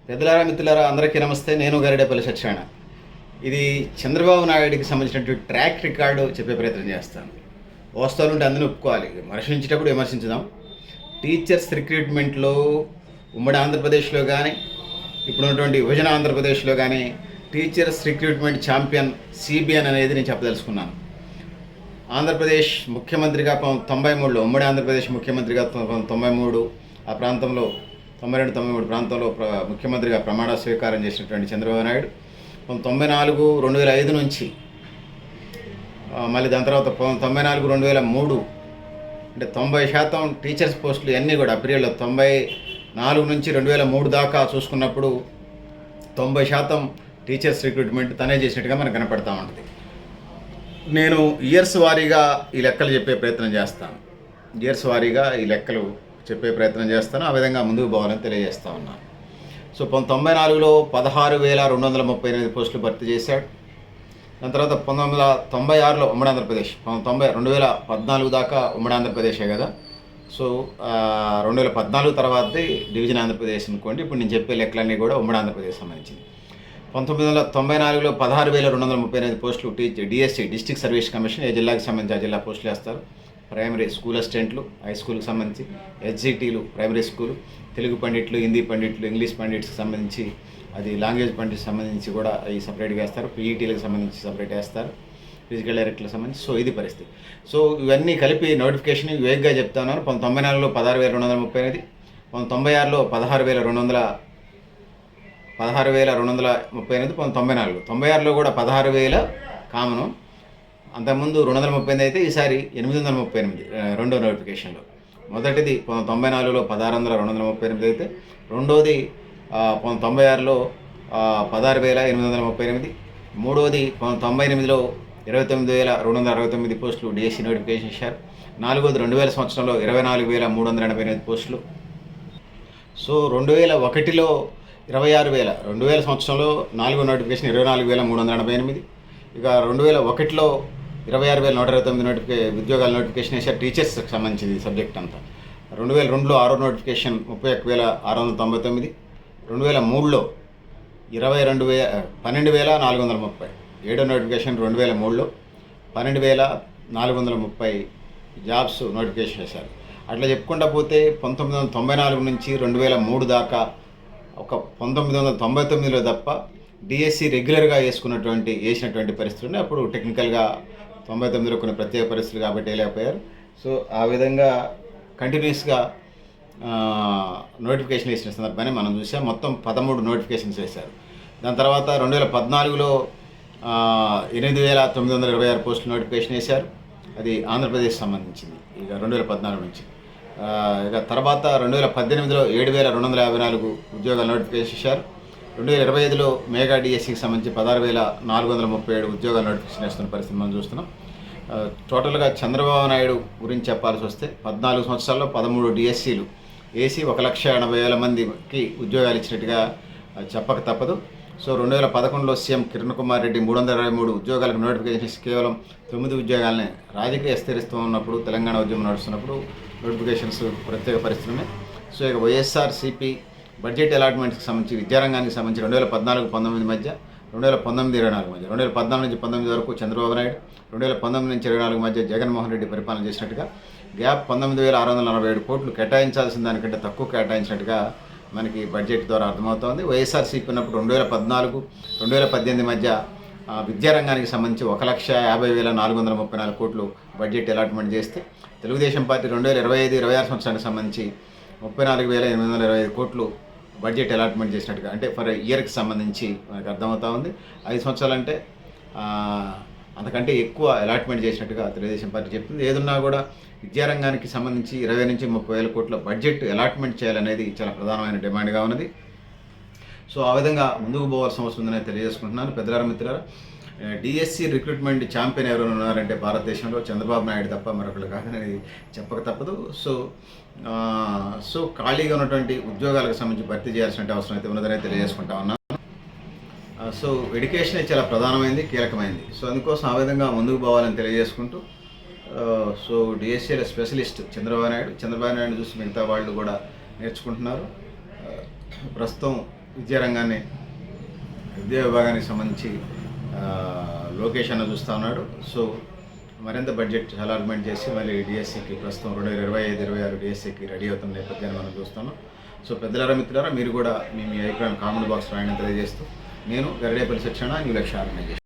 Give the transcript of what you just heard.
పెద్దలారా మిత్రులారా అందరికీ నమస్తే. నేను గరిడేపల్లి సత్యనారాయణ. ఇది చంద్రబాబు నాయుడికి సంబంధించినటువంటి ట్రాక్ రికార్డు చెప్పే ప్రయత్నం చేస్తాను. వాస్తవాలు ఉంటే అందరినీ ఒప్పుకోవాలి, విమర్శించేటప్పుడు విమర్శించుదాం. టీచర్స్ రిక్రూట్మెంట్లో ఉమ్మడి ఆంధ్రప్రదేశ్లో కానీ ఇప్పుడున్నటువంటి విభజన ఆంధ్రప్రదేశ్లో కానీ టీచర్స్ రిక్రూట్మెంట్ ఛాంపియన్ సిబిఎన్ అనేది నేను చెప్పదలుచుకున్నాను. ఆంధ్రప్రదేశ్ ముఖ్యమంత్రిగా 93లో ఉమ్మడి ఆంధ్రప్రదేశ్ ముఖ్యమంత్రిగా 93 ఆ ప్రాంతంలో 92-93 ప్రాంతంలో ముఖ్యమంత్రిగా ప్రమాణ స్వీకారం చేసినటువంటి చంద్రబాబు నాయుడు 94 2005 నుంచి మళ్ళీ దాని తర్వాత 94 2003 అంటే 90% టీచర్స్ పోస్టులు అన్నీ కూడా ఆ పీరియడ్లో 94 నుంచి 2003 దాకా చూసుకున్నప్పుడు 90% టీచర్స్ రిక్రూట్మెంట్ తనే చేసినట్టుగా మనకు కనపడతా ఉంటుంది. నేను ఇయర్స్ వారీగా ఈ లెక్కలు చెప్పే ప్రయత్నం చేస్తాను. ఆ విధంగా ముందుకు పోవాలని తెలియజేస్తా ఉన్నాను. సో 94లో 16,238 పోస్టులు భర్తీ చేశాడు. దాని తర్వాత 1996లో ఉమ్మడి ఆంధ్రప్రదేశ్ 2014 దాకా ఉమ్మడి ఆంధ్రప్రదేశే కదా. సో 2014 తర్వాతది డివిజన్ ఆంధ్రప్రదేశ్ అనుకోండి. ఇప్పుడు నేను చెప్పే లెక్కలన్నీ కూడా ఉమ్మడి ఆంధ్రప్రదేశ్ సంబంధించింది. 1994లో 16,238 పోస్టులు డిఎస్సి డిస్ట్రిక్ట్ సర్వీస్ కమిషన్ ఏ జిల్లాకి సంబంధించి ఆ జిల్లా పోస్టులు వేస్తారు. ప్రైమరీ స్కూల్ అసిస్టెంట్లు హై స్కూల్కి సంబంధించి, హెచ్జిటీలు ప్రైమరీ స్కూలు, తెలుగు పండిట్లు, హిందీ పండిట్లు, ఇంగ్లీష్ పండిట్స్కి సంబంధించి, అది లాంగ్వేజ్ పండిట్స్ సంబంధించి కూడా అవి సపరేట్గా వేస్తారు. పీఈటీలకు సంబంధించి సపరేట్ వేస్తారు, ఫిజికల్ డైరెక్టర్లకు సంబంధించి. సో ఇది పరిస్థితి. సో ఇవన్నీ కలిపి నోటిఫికేషన్ వేగ్గా చెప్తా ఉన్నాను. 1994లో 16,238, 1996లో 16,238, 1994లో కూడా 16,000 కామను. అంతకుముందు 238 అయితే ఈసారి 838 రెండో నోటిఫికేషన్లో. మొదటిది 1994లో 16,238 అయితే రెండోది 1996లో 16,838, మూడోది 1998లో 29,269 పోస్టులు డిఎస్సి నోటిఫికేషన్ ఇచ్చారు. నాలుగోది 2000 సంవత్సరంలో 24,388 పోస్టులు. సో 2001లో 26,000, 2000 సంవత్సరంలో నాలుగో నోటిఫికేషన్ 24,388. ఇక 2001లో 26,129 ఉద్యోగాల నోటిఫికేషన్ వేసారు టీచర్స్కి సంబంధించింది సబ్జెక్ట్ అంతా. 2002లో ఆరో నోటిఫికేషన్ 31,699. 2003లో 12,430. ఏడో నోటిఫికేషన్ 2003లో 12,430 జాబ్స్ నోటిఫికేషన్ వేశారు. అట్లా చెప్పుకుంటా పోతే 1994 నుంచి 2003 దాకా ఒక 1999లో తప్ప డిఎస్సి రెగ్యులర్గా వేసినటువంటి పరిస్థితులు ఉన్నాయి. అప్పుడు టెక్నికల్గా 99లో కొన్ని ప్రత్యేక పరిస్థితులు కాబట్టి వేయలేకపోయారు. సో ఆ విధంగా కంటిన్యూస్గా నోటిఫికేషన్ వేసిన సందర్భాన్ని మనం చూసాం. మొత్తం 13 నోటిఫికేషన్స్ వేశారు. దాని తర్వాత 2014లో 8,926 పోస్టులు నోటిఫికేషన్ వేశారు. అది ఆంధ్రప్రదేశ్ సంబంధించింది. ఇక 2014 నుంచి ఇక తర్వాత 2018లో 7,254 ఉద్యోగాలు నోటిఫికేషన్ ఇచ్చారు. 2025లో మెగా డిఎస్సికి సంబంధించి 16,437 ఉద్యోగాలు నోటిఫికేషన్ వేస్తున్న పరిస్థితి మనం చూస్తున్నాం. టోటల్గా చంద్రబాబు నాయుడు గురించి చెప్పాల్సి వస్తే 14 సంవత్సరాల్లో 13 డిఎస్సీలు వేసి 1,80,000 మందికి ఉద్యోగాలు ఇచ్చినట్టుగా చెప్పక తప్పదు. సో 2011లో సీఎం కిరణ్ కుమార్ రెడ్డి 323 ఉద్యోగాలకు నోటిఫికేషన్ కేవలం 9 ఉద్యోగాలని రాజకీయ స్థిరిస్తూ ఉన్నప్పుడు, తెలంగాణ ఉద్యమం నడుస్తున్నప్పుడు నోటిఫికేషన్స్ ప్రత్యేక పరిస్థితులు ఉన్నాయి. సో ఇక వైఎస్ఆర్సీపీ బడ్జెట్ అలాట్మెంట్స్కి సంబంధించి విద్యారంగానికి సంబంధించి 2014-19 మధ్య, 2019-24 మధ్య, 2014 నుంచి 19 వరకు చంద్రబాబు నాయుడు, 2019 నుంచి 24 మధ్య జగన్మోహన్ రెడ్డి పరిపాలన చేసినట్టుగా గ్యాప్ 19,647 కోట్లు కేటాయించాల్సిన దానికంటే తక్కువ కేటాయించినట్టుగా మనకి బడ్జెట్ ద్వారా అర్థమవుతోంది. వైఎస్ఆర్సీపీ ఉన్నప్పుడు 2014-2018 మధ్య విద్యారంగానికి సంబంధించి 1,50,434 కోట్లు బడ్జెట్ అలాట్మెంట్ చేస్తే, తెలుగుదేశం పార్టీ 2025-26 సంవత్సరానికి సంబంధించి 34,825 కోట్లు బడ్జెట్ అలాట్మెంట్ చేసినట్టుగా, అంటే ఫర్ ఇయర్కి సంబంధించి మనకు అర్థమవుతా ఉంది. 5 సంవత్సరాలు అంటే అంతకంటే ఎక్కువ అలాట్మెంట్ చేసినట్టుగా తెలుగుదేశం పార్టీ చెప్తుంది. ఏదున్నా కూడా విద్యారంగానికి సంబంధించి 20,000-30,000 కోట్ల బడ్జెట్ అలాట్మెంట్ చేయాలనేది చాలా ప్రధానమైన డిమాండ్గా ఉన్నది. సో ఆ విధంగా ముందుకు పోవాల్సిన అవసరం ఉందని తెలియజేసుకుంటున్నాను. పెద్దలారా మిత్రులారా, డిఎస్సి రిక్రూట్మెంట్ ఛాంపియన్ ఎవరైనా ఉన్నారంటే భారతదేశంలో చంద్రబాబు నాయుడు తప్ప మరొకరు కాదని చెప్పక తప్పదు. సో ఖాళీగా ఉన్నటువంటి ఉద్యోగాలకు సంబంధించి భర్తీ చేయాల్సిన అవసరం అయితే ఉన్నదని తెలియజేసుకుంటా ఉన్నాను. సో ఎడ్యుకేషన్ చాలా ప్రధానమైంది, కీలకమైంది. సో అందుకోసం ఆ విధంగా ముందుకు పోవాలని తెలియజేసుకుంటూ, సో డిఎస్సిలో స్పెషలిస్ట్ చంద్రబాబు నాయుడు చూసి మిగతా వాళ్ళు కూడా నేర్చుకుంటున్నారు. ప్రస్తుతం విద్యారంగాన్ని విద్యా విభాగానికి సంబంధించి లోకేష్ అన్న చూస్తూ ఉన్నాడు. సో మరింత బడ్జెట్ చాలా ఆర్గ్యుమెంట్ చేసి మళ్ళీ డిఎస్సికి ప్రస్తుతం 2025-26 డిఎస్సికి రెడీ అవుతున్న నేపథ్యాన్ని మనం చూస్తున్నాం. సో పెద్దలారా మిత్రులారా మీరు కూడా మీ అభిప్రాయం కామెంట్ బాక్స్ రాయడం తెలియజేస్తూ నేను గరిడేపల్లి శిక్షణ న్యూ లక్ష్య ఆర్గనైజేషన్.